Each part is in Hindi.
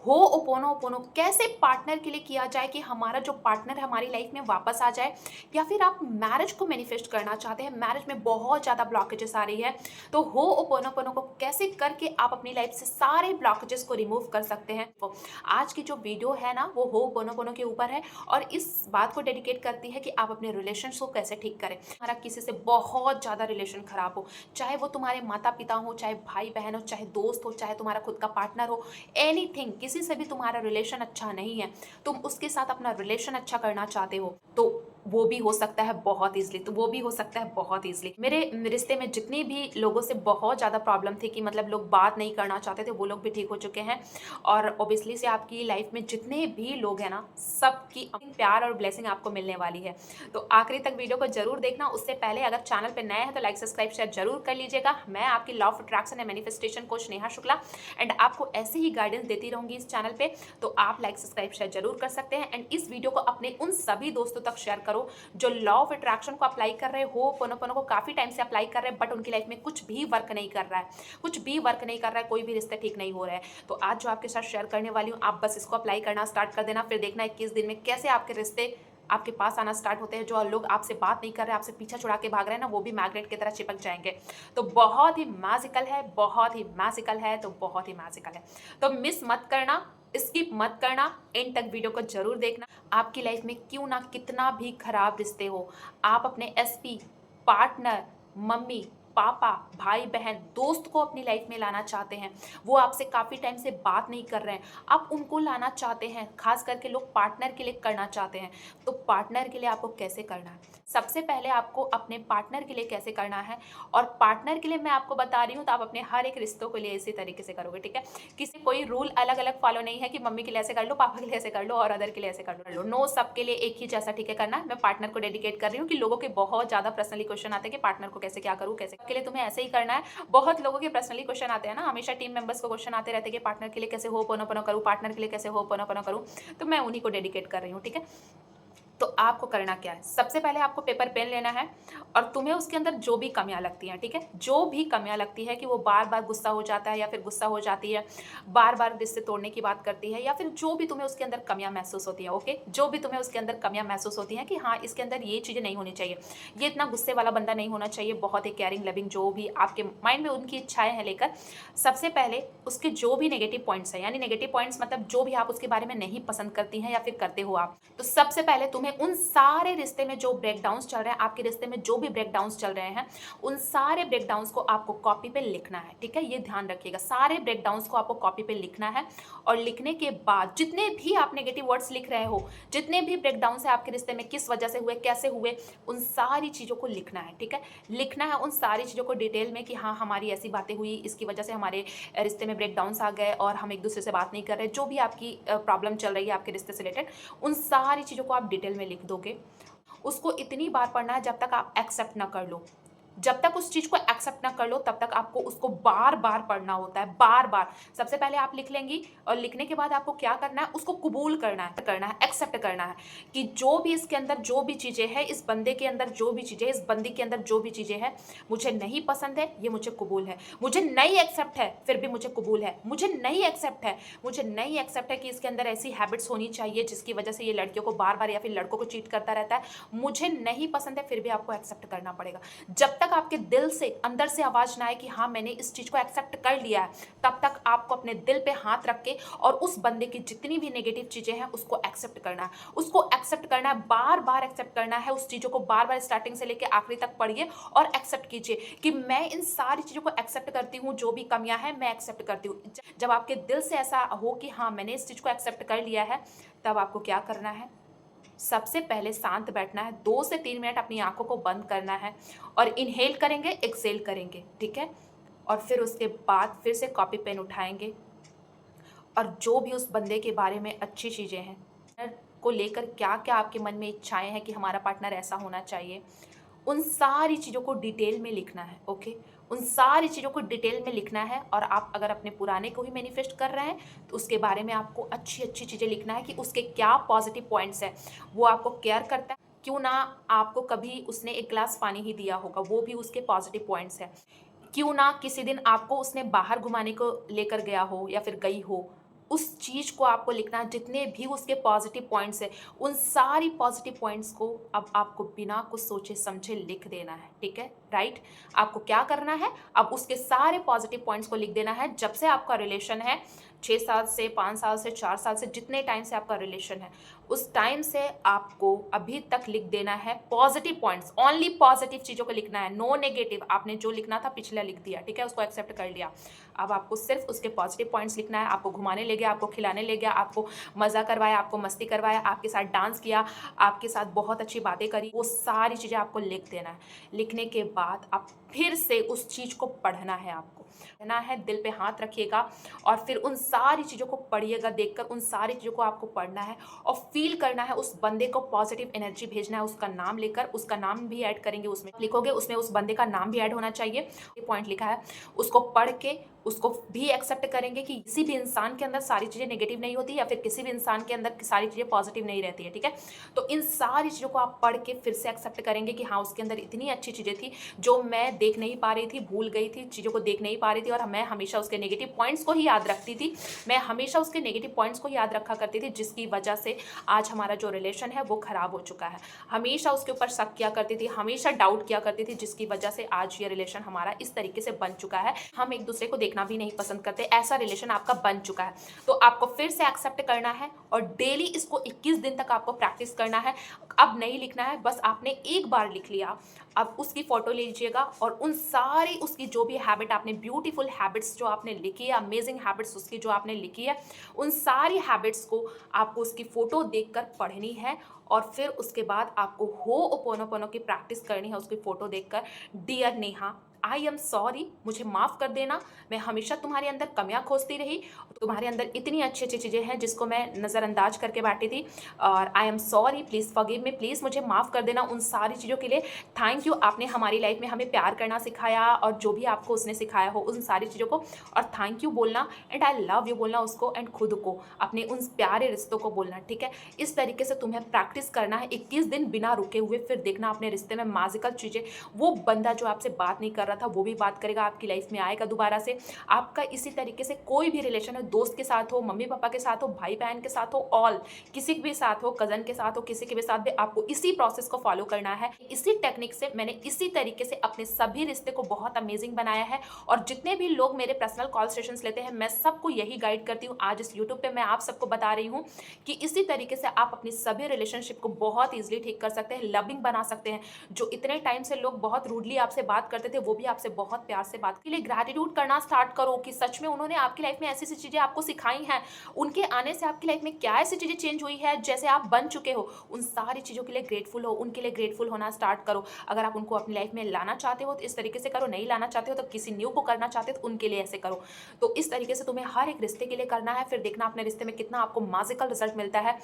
होओपोनोपोनो कैसे पार्टनर के लिए किया जाए कि हमारा जो पार्टनर है हमारी लाइफ में वापस आ जाए, या फिर आप मैरिज को मैनिफेस्ट करना चाहते हैं, मैरिज में बहुत ज़्यादा ब्लॉकेजेस आ रही है, तो होओपोनोपोनो को कैसे करके आप अपनी लाइफ से सारे ब्लॉकेजेस को रिमूव कर सकते हैं। तो आज की जो वीडियो है ना वो होओपोनोपोनो के ऊपर है, और इस बात को डेडिकेट करती है कि आप अपने रिलेशंस को कैसे ठीक करें। हमारा किसी से बहुत ज़्यादा रिलेशन खराब हो, चाहे वो तुम्हारे माता पिता हो, चाहे भाई बहन हो, चाहे दोस्त हो, चाहे तुम्हारा खुद का पार्टनर हो, एनीथिंग, किसी से भी तुम्हारा रिलेशन अच्छा नहीं है, तुम उसके साथ अपना रिलेशन अच्छा करना चाहते हो, तो वो भी हो सकता है बहुत ईजिली। तो वो भी हो सकता है बहुत ईजिली। मेरे रिश्ते में जितनी भी लोगों से बहुत ज़्यादा प्रॉब्लम थी कि मतलब लोग बात नहीं करना चाहते थे, वो लोग भी ठीक हो चुके हैं। और ओबियसली से आपकी लाइफ में जितने भी लोग हैं ना, सबकी प्यार और ब्लेसिंग आपको मिलने वाली है। तो आखिरी तक वीडियो को जरूर देखना। उससे पहले अगर चैनल पर नए हैं तो लाइक सब्सक्राइब शेयर जरूर कर लीजिएगा। मैं आपकी law of attraction and manifestation coach Neha Shukla, and आपको ऐसे ही गाइडेंस देती रहूंगी इस चैनल पे। तो आप लाइक सब्सक्राइब शेयर जरूर कर सकते हैं, एंड इस वीडियो को अपने उन सभी दोस्तों तक शेयर करो जो लॉ ऑफ अट्रैक्शन को अप्लाई कर रहे हो, पोनोपोनो को काफी टाइम से अप्लाई कर रहे हैं, बट उनकी लाइफ में कुछ भी वर्क नहीं कर रहा है, कुछ भी वर्क नहीं कर रहा है, कोई भी रिश्ते ठीक नहीं हो रहे हैं। तो आज जो आपके साथ शेयर करने वाली हूँ, आप बस इसको अप्लाई करना स्टार्ट कर देना, फिर देखना 21 दिन में कैसे आपके रिश्ते आपके पास आना स्टार्ट होते हैं। जो लोग आपसे बात नहीं कर रहे, आपसे पीछा छुड़ा के भाग रहे हैं ना, वो भी मैग्नेट की तरह चिपक जाएंगे। तो बहुत ही मैजिकल है, बहुत ही मैजिकल है, तो बहुत ही मैजिकल है। तो मिस मत करना, स्किप मत करना, एंड तक वीडियो को जरूर देखना। आपकी लाइफ में क्यों ना कितना भी खराब रिश्ते हो, आप अपने एसपी, पार्टनर, मम्मी पापा, भाई बहन, दोस्त को अपनी लाइफ में लाना चाहते हैं, वो आपसे काफ़ी टाइम से बात नहीं कर रहे हैं, आप उनको लाना चाहते हैं, खास करके लोग पार्टनर के लिए करना चाहते हैं। तो पार्टनर के लिए आपको कैसे करना है? सबसे पहले आपको अपने पार्टनर के लिए कैसे करना है, और पार्टनर के लिए मैं आपको बता रही हूँ, तो आप अपने हर एक रिश्तों के लिए इसी तरीके से करोगे, ठीक है? किसी कोई रूल अलग अलग फॉलो नहीं है कि मम्मी के लिए ऐसे कर लो, पापा के लिए ऐसे कर लो, और अदर के लिए ऐसे कर लो। नो, सबके लिए एक ही जैसा ठीक है करना है। मैं पार्टनर को डेडिकेट कर रही हूँ कि लोगों के बहुत ज़्यादा पर्सनली क्वेश्चन आते हैं कि पार्टनर को कैसे क्या करूँ, कैसे के लिए तुम्हें ऐसे ही करना है। बहुत लोगों के पर्सनली क्वेश्चन आते हैं ना, हमेशा टीम मेंबर्स को क्वेश्चन आते रहते हैं कि पार्टनर के लिए कैसे हो पोनो पोनो करूँ, पार्टनर के लिए कैसे हो पोनो पोनो करूँ। तो मैं उन्हीं को डेडिकेट कर रही हूँ, ठीक है? तो आपको करना क्या है, सबसे पहले आपको पेपर पेन लेना है, और तुम्हें उसके अंदर जो भी कमियां लगती हैं, ठीक है, जो भी कमियां लगती है कि वो बार बार गुस्सा हो जाता है, या फिर गुस्सा हो जाती है, बार बार रिश्ते तोड़ने की बात करती है, या फिर जो भी तुम्हें उसके अंदर कमियां महसूस होती है, ओके, जो भी तुम्हें उसके अंदर कमियां महसूस होती हैं कि हाँ इसके अंदर ये चीज़ें नहीं होनी चाहिए, ये इतना गुस्से वाला बंदा नहीं होना चाहिए, बहुत ही केयरिंग लविंग, जो भी आपके माइंड में उनकी इच्छाएं हैं लेकर, सबसे पहले उसके जो भी नेगेटिव पॉइंट्स हैं, यानी नेगेटिव पॉइंट्स मतलब जो भी आप उसके बारे में नहीं पसंद करती हैं या फिर करते हो आप, तो सबसे पहले तुम्हें उन सारे रिश्ते में जो ब्रेकडाउन्स चल रहे हैं, आपके रिश्ते में जो भी ब्रेकडाउन्स चल रहे हैं, उन सारे ब्रेकडाउन्स को आपको कॉपी पे लिखना है, ठीक है? ये ध्यान रखिएगा, सारे ब्रेकडाउन्स को आपको कॉपी पे लिखना है, और लिखने के बाद जितने भी आप नेगेटिव वर्ड्स लिख रहे हो, जितने भी ब्रेकडाउन्स है आपके रिश्ते में, किस वजह से हुए, कैसे हुए, उन सारी चीज़ों को लिखना है, ठीक है? लिखना है उन सारी चीज़ों को डिटेल में कि हाँ हमारी ऐसी बातें हुई, इसकी वजह से हमारे रिश्ते में ब्रेकडाउन्स आ गए, और हम एक दूसरे से बात नहीं कर रहे, जो भी आपकी प्रॉब्लम चल रही है आपके रिश्ते से रिलेटेड, उन सारी चीज़ों को आप डिटेल में लिख दोगे। उसको इतनी बार पढ़ना है जब तक आप एक्सेप्ट ना कर लो। जब तक उस चीज़ को एक्सेप्ट ना कर लो, तब तक आपको उसको बार-बार पढ़ना होता है, बार-बार। सबसे पहले आप लिख लेंगी, और लिखने के बाद आपको क्या करना है, उसको कबूल करना है, एक्सेप्ट करना है कि जो भी इसके अंदर जो भी चीज़ें हैं, इस बंदे के अंदर जो भी चीज़ें हैं, इस बंदी के अंदर जो भी चीज़ें हैं, मुझे नहीं पसंद है, ये मुझे कबूल है। मुझे नहीं एक्सेप्ट है, फिर भी मुझे कबूल है। मुझे नहीं एक्सेप्ट है, मुझे नहीं एक्सेप्ट है कि इसके अंदर ऐसी हैबिट्स होनी चाहिए जिसकी वजह से ये लड़कियों को बार-बार या फिर लड़कों को चीट करता रहता है। मुझे नहीं पसंद है, फिर भी आपको एक्सेप्ट करना पड़ेगा। जब तक आपके दिल से अंदर से आवाज ना आए कि हाँ मैंने इस चीज को एक्सेप्ट कर लिया है, तब तक आपको अपने दिल पे हाथ रख के और उस बंदे की जितनी भी नेगेटिव चीजें हैं उसको एक्सेप्ट करना है, उसको एक्सेप्ट करना है, बार बार एक्सेप्ट करना है। उस चीजों को बार बार स्टार्टिंग से लेकर आखिरी तक पढ़िए और एक्सेप्ट कीजिए कि मैं इन सारी चीजों को एक्सेप्ट करती हूँ, जो भी कमियां हैं मैं एक्सेप्ट करती हूँ। जब आपके दिल से ऐसा हो कि हाँ मैंने इस चीज को एक्सेप्ट कर लिया है, तब आपको क्या करना है, सबसे पहले शांत बैठना है, 2 से 3 मिनट अपनी आंखों को बंद करना है, और इनहेल करेंगे, एक्सेल करेंगे, ठीक है? और फिर उसके बाद फिर से कॉपी पेन उठाएंगे, और जो भी उस बंदे के बारे में अच्छी चीज़ें हैं, पार्टनर को लेकर क्या क्या आपके मन में इच्छाएं हैं कि हमारा पार्टनर ऐसा होना चाहिए, उन सारी चीज़ों को डिटेल में लिखना है, ओके? उन सारी चीज़ों को डिटेल में लिखना है। और आप अगर अपने पुराने को ही मैनिफेस्ट कर रहे हैं, तो उसके बारे में आपको अच्छी अच्छी चीज़ें लिखना है कि उसके क्या पॉजिटिव पॉइंट्स हैं, वो आपको केयर करता है, क्यों ना आपको कभी उसने एक गिलास पानी ही दिया होगा, वो भी उसके पॉजिटिव पॉइंट्स हैं। क्यों ना किसी दिन आपको उसने बाहर घुमाने को लेकर गया हो या फिर गई हो, उस चीज़ को आपको लिखना है, जितने भी उसके पॉजिटिव पॉइंट्स हैं, उन सारी पॉजिटिव पॉइंट्स को अब आपको बिना कुछ सोचे समझे लिख देना है, ठीक है, राइट। आपको क्या करना है, अब उसके सारे पॉजिटिव पॉइंट्स को लिख देना है। जब से आपका रिलेशन है, 6 साल से, 5 साल से, 4 साल से, जितने टाइम से आपका रिलेशन है, उस टाइम से आपको अभी तक लिख देना है पॉजिटिव पॉइंट्स, ओनली पॉजिटिव चीज़ों को लिखना है, नो नेगेटिव। आपने जो लिखना था पिछला लिख दिया, ठीक है, उसको एक्सेप्ट कर लिया। अब आपको सिर्फ उसके पॉजिटिव पॉइंट्स लिखना है। आपको घुमाने ले गया, आपको खिलाने ले गया, आपको मज़ा करवाया, आपको मस्ती करवाया, आपके साथ डांस किया, आपके साथ बहुत अच्छी बातें करी, वो सारी चीज़ें आपको लिख देना है। लिखने के बाद आप फिर से उस चीज़ को पढ़ना है, आपको पढ़ना है, दिल पे हाथ रखिएगा और फिर उन सारी चीज़ों को पढ़िएगा, देखकर उन सारी चीज़ों को आपको पढ़ना है और फील करना है, उस बंदे को पॉजिटिव एनर्जी भेजना है, उसका नाम लेकर, उसका नाम भी ऐड करेंगे, उसमें लिखोगे, उसमें उस बंदे का नाम भी ऐड होना चाहिए। ये पॉइंट लिखा है, उसको पढ़ के उसको भी एक्सेप्ट करेंगे कि किसी भी इंसान के अंदर सारी चीज़ें नेगेटिव नहीं होती या फिर किसी भी इंसान के अंदर सारी चीज़ें पॉजिटिव नहीं रहती है, ठीक है। तो इन सारी चीज़ों को आप पढ़ के फिर से एक्सेप्ट करेंगे कि हाँ, उसके अंदर इतनी अच्छी चीज़ें थी जो मैं देख नहीं पा रही थी, भूल गई थी, चीज़ों को देख नहीं पा रही थी और मैं हमेशा उसके नेगेटिव पॉइंट्स को ही याद रखती थी। मैं हमेशा उसके नेगेटिव पॉइंट्स को याद रखा करती थी, जिसकी वजह से आज हमारा जो रिलेशन है वो ख़राब हो चुका है। हमेशा उसके ऊपर शक किया करती थी, हमेशा डाउट किया करती थी, जिसकी वजह से आज ये रिलेशन हमारा इस तरीके से बन चुका है। हम एक दूसरे को देखना भी नहीं पसंद करते, ऐसा रिलेशन आपका बन चुका है। तो आपको फिर से एक्सेप्ट करना है और डेली इसको 21 दिन तक आपको प्रैक्टिस करना है। अब नहीं लिखना है, बस आपने एक बार लिख लिया, अब उसकी फ़ोटो ले लीजिएगा और उन सारी उसकी जो भी हैबिट आपने, ब्यूटीफुल हैबिट्स जो आपने लिखी है, अमेजिंग हैबिट्स उसकी जो आपने लिखी है, उन सारी हैबिट्स को आपको उसकी फ़ोटो देखकर पढ़नी है और फिर उसके बाद आपको होओपोनोपोनो की प्रैक्टिस करनी है उसकी फ़ोटो देखकर। Dear Neha, I am sorry, मुझे माफ़ कर देना, मैं हमेशा तुम्हारे अंदर कमियां खोजती रही, तुम्हारे अंदर इतनी अच्छी अच्छी चीज़ें हैं जिसको मैं नज़रअंदाज करके बैठी थी, और आई am sorry, please forgive me, please मुझे माफ़ कर देना उन सारी चीज़ों के लिए। थैंक यू, आपने हमारी लाइफ में हमें प्यार करना सिखाया और जो भी आपको उसने सिखाया हो उन सारी चीज़ों को, और थैंक यू बोलना एंड आई लव यू बोलना उसको, एंड खुद को, अपने उन प्यारे रिश्तों को बोलना, ठीक है। इस तरीके से तुम्हें प्रैक्टिस करना है 21 दिन बिना रुके हुए, फिर देखना अपने रिश्ते में मैजिकल चीज़ें, वो बंदा जो आपसे बात नहीं कर रहा था वो भी बात करेगा, आपकी लाइफ में आएगा दोबारा से। आपका इसी तरीके से कोई भी रिलेशन है, दोस्त के साथ हो, मम्मी पापा के साथ हो, भाई बहन के साथ हो, ऑल किसी के भी साथ हो, कज़न के साथ हो, किसी के भी साथ भी आपको इसी प्रोसेस को फॉलो करना है। इसी टेक्निक से मैंने इसी तरीके से अपने सभी रिश्ते को बहुत अमेजिंग बनाया है और जितने भी लोग मेरे पर्सनल कॉल सेशंस लेते हैं मैं सबको यही गाइड करती हूँ। आज इस यूट्यूब पे मैं आप सबको बता रही हूँ कि इसी तरीके से आप अपनी सभी रिलेशनशिप को बहुत ईजिली ठीक कर सकते हैं, लविंग बना सकते हैं। जो इतने टाइम से लोग बहुत रूडली आपसे बात करते थे वो भी आपसे बहुत प्यार से बात के लिए ग्रैटिट्यूड करना स्टार्ट करो कि सच में उन्होंने आपकी लाइफ में ऐसी ऐसी चीज़ें आपको सिखाई हैं, उनके आने से आपकी लाइफ में क्या ऐसी चीज़ें चेंज हुई है जैसे आप बन चुके हो। उन सारी चीज़ों के लिए ग्रेटफुल हो, उनके लिए ग्रेटफुल होना स्टार्ट करो। अगर आप उनको अपनी लाइफ में लाना चाहते हो तो इस तरीके से करो, नहीं लाना चाहते हो तो किसी न्यू को करना चाहते हो तो उनके लिए ऐसे करो। तो इस तरीके से तुम्हें हर एक रिश्ते के लिए करना है, फिर देखना अपने रिश्ते में कितना आपको मैजिकल रिजल्ट मिलता है।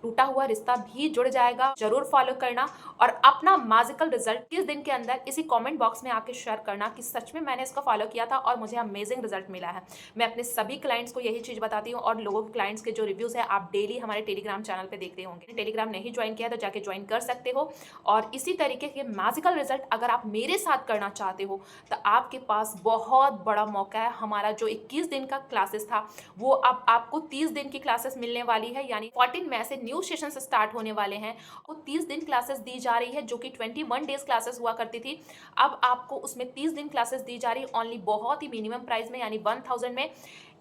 टूटा हुआ रिश्ता भी जुड़ जाएगा। जरूर फॉलो करना और अपना मैजिकल रिजल्ट किस दिन के अंदर इसी कमेंट बॉक्स में आके शेयर करना कि सच में मैंने इसको फॉलो किया था और मुझे अमेजिंग रिजल्ट मिला है। मैं अपने सभी क्लाइंट्स को यही चीज़ बताती हूँ और लोगों के क्लाइंट्स के जो रिव्यूज़ है आप डेली हमारे टेलीग्राम चैनल पे देखते होंगे। टेलीग्राम नहीं ज्वाइन किया तो जाके ज्वाइन कर सकते हो। और इसी तरीके के मैजिकल रिजल्ट अगर आप मेरे साथ करना चाहते हो तो आपके पास बहुत बड़ा मौका है। हमारा जो 21 दिन का क्लासेस था वो अब आपको 30 दिन की क्लासेस मिलने वाली है, यानी 14 मई से न्यू सेशन स्टार्ट होने वाले हैं। वो 30 दिन क्लासेस दी जा रही है जो कि 21 डेज क्लासेस हुआ करती थी, अब आपको उसमें 30 दिन क्लासेस दी जा रही है ओनली बहुत ही मिनिमम प्राइस में, यानी 1000 में।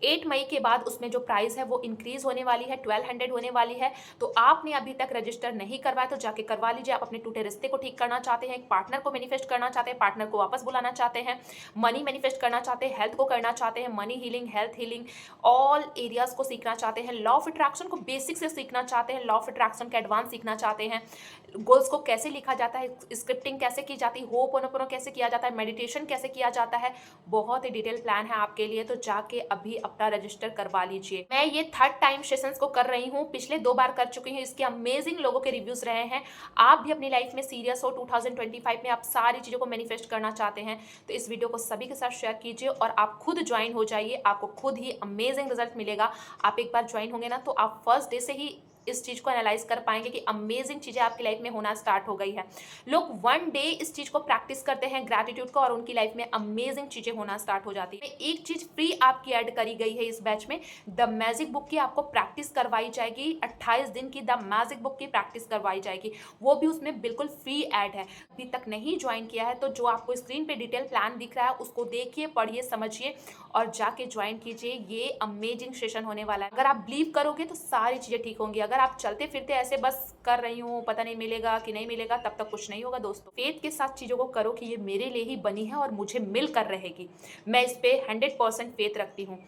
8 मई के बाद उसमें जो प्राइस है वो इंक्रीज होने वाली है, 1200 होने वाली है। तो आपने अभी तक रजिस्टर नहीं करवाया तो जाके करवा लीजिए। आप अपने टूटे रिश्ते को ठीक करना चाहते हैं, एक पार्टनर को मैनिफेस्ट करना चाहते हैं, पार्टनर को वापस बुलाना चाहते हैं, मनी मैनिफेस्ट करना चाहते हैं, हेल्थ को करना चाहते हैं, money healing, health healing, all areas को सीखना चाहते हैं, लॉ ऑफ अट्रैक्शन को बेसिक से सीखना चाहते हैं, लॉ ऑफ अट्रैक्शन के एडवांस सीखना चाहते हैं, गोल्स को कैसे लिखा जाता है, स्क्रिप्टिंग कैसे की जाती है, होपोनोपोनो कैसे किया जाता है, मेडिटेशन कैसे किया जाता है, बहुत ही डिटेल प्लान है आपके लिए। तो जाके अभी अपना रजिस्टर करवा लीजिए। मैं ये 3rd टाइम सेशंस को कर रही हूँ, पिछले 2 बार कर चुकी हूँ, इसके अमेजिंग लोगों के रिव्यूज रहे हैं। आप भी अपनी लाइफ में सीरियस हो, 2025 में आप सारी चीज़ों को मैनिफेस्ट करना चाहते हैं तो इस वीडियो को सभी के साथ शेयर कीजिए और आप खुद ज्वाइन हो जाइए, आपको खुद ही अमेजिंग रिजल्ट मिलेगा। आप एक बार ज्वाइन होंगे ना तो आप फर्स्ट डे से ही इस चीज़ को एनालाइज कर पाएंगे कि अमेजिंग चीज़ें आपकी लाइफ में होना स्टार्ट हो गई है। लोग वन डे इस चीज़ को प्रैक्टिस करते हैं ग्रैटिट्यूड को, और उनकी लाइफ में अमेजिंग चीज़ें होना स्टार्ट हो जाती है। एक चीज़ फ्री आपकी ऐड करी गई है इस बैच में, द मैजिक बुक की आपको प्रैक्टिस करवाई जाएगी। 28 दिन की द मैजिक बुक की प्रैक्टिस करवाई जाएगी, वो भी उसमें बिल्कुल फ्री ऐड है। अभी तक नहीं ज्वाइन किया है तो जो आपको स्क्रीन पे डिटेल प्लान दिख रहा है उसको देखिए, पढ़िए, समझिए और जाके ज्वाइन कीजिए। ये अमेजिंग सेशन होने वाला है। अगर आप बिलीव करोगे तो सारी चीज़ें ठीक होंगी। अगर आप चलते फिरते ऐसे बस कर रही हूँ, पता नहीं मिलेगा कि नहीं मिलेगा, तब तक कुछ नहीं होगा दोस्तों। फेथ के साथ चीज़ों को करो कि ये मेरे लिए ही बनी है और मुझे मिल कर रहेगी। मैं इस पे 100% फेथ रखती हूँ।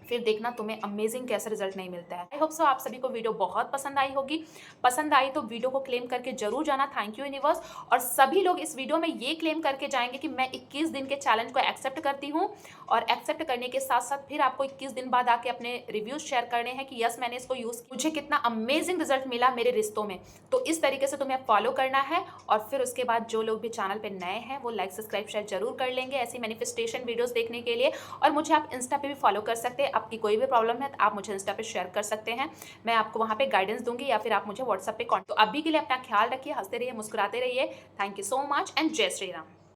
फिर देखना तुम्हें अमेजिंग कैसा रिजल्ट नहीं मिलता है। आई होप सो आप सभी को वीडियो बहुत पसंद आई होगी। पसंद आई तो वीडियो को क्लेम करके जरूर जाना, थैंक यू यूनिवर्स। और सभी लोग इस वीडियो में ये क्लेम करके जाएंगे कि मैं 21 दिन के चैलेंज को एक्सेप्ट करती हूँ, और एक्सेप्ट करने के साथ साथ फिर आपको 21 दिन बाद आके अपने रिव्यूज शेयर करने हैं कि यस मैंने इसको यूज किया, मुझे कितना अमेजिंग रिजल्ट मिला मेरे रिश्तों में। तो इस तरीके से तुम्हें फॉलो करना है। और फिर उसके बाद जो लोग भी चैनल पे नए हैं वो लाइक सब्सक्राइब शेयर जरूर कर लेंगे ऐसी मैनिफेस्टेशन वीडियोस देखने के लिए। और मुझे आप इंस्टा पे भी फॉलो कर सकते हैं। आपकी कोई भी प्रॉब्लम है तो आप मुझे इंस्टा पे शेयर कर सकते हैं, मैं आपको वहाँ पे गाइडेंस दूंगी, या फिर आप मुझे व्हाट्सएप पे कॉन्टेक्ट। तो अभी के लिए अपना ख्याल रखिए, हंसते रहिए, मुस्कुराते रहिए। Thank you so much and जय श्री राम।